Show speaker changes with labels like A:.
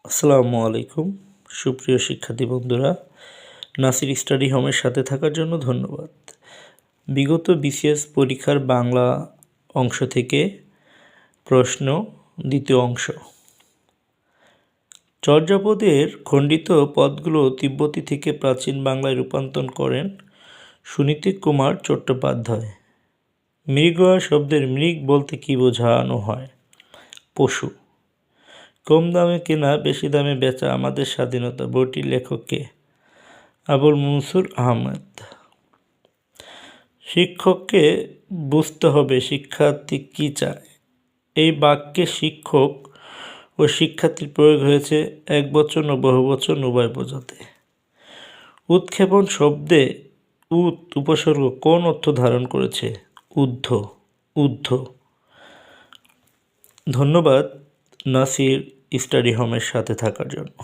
A: আসসালামু আলাইকুম সুপ্রিয় শিক্ষার্থী বন্ধুরা, নাসির স্টাডি হোমের সাথে থাকার জন্য ধন্যবাদ। বিগত বিসিএস পরীক্ষার বাংলা অংশ থেকে প্রশ্ন, দ্বিতীয় অংশ। চর্যাপদের খণ্ডিত পদগুলো তিব্বতী থেকে প্রাচীন বাংলায় রূপান্তর করেন সুনীতি কুমার চট্টোপাধ্যায়। মৃগয়া শব্দের মৃগ বলতে কী বোঝানো হয়? পশু। কম দামে কেনা বেশি দামে বেচা আমাদের স্বাধীনতা, বইটির লেখক কে? আবুল মনসুর আহমেদ। শিক্ষককে বুঝতে হবে শিক্ষার্থী কী চায়। এই বাক্যে শিক্ষক ও শিক্ষার্থীর প্রয়োগ হয়েছে একবচন ও বহুবচন উভয় বোঝাতে। উৎক্ষেপণ শব্দে উপসর্গ কোন অর্থ ধারণ করেছে? ঊর্ধ্ব। ধন্যবাদ নাসির স্টাডি হোমের সাথে থাকার জন্য।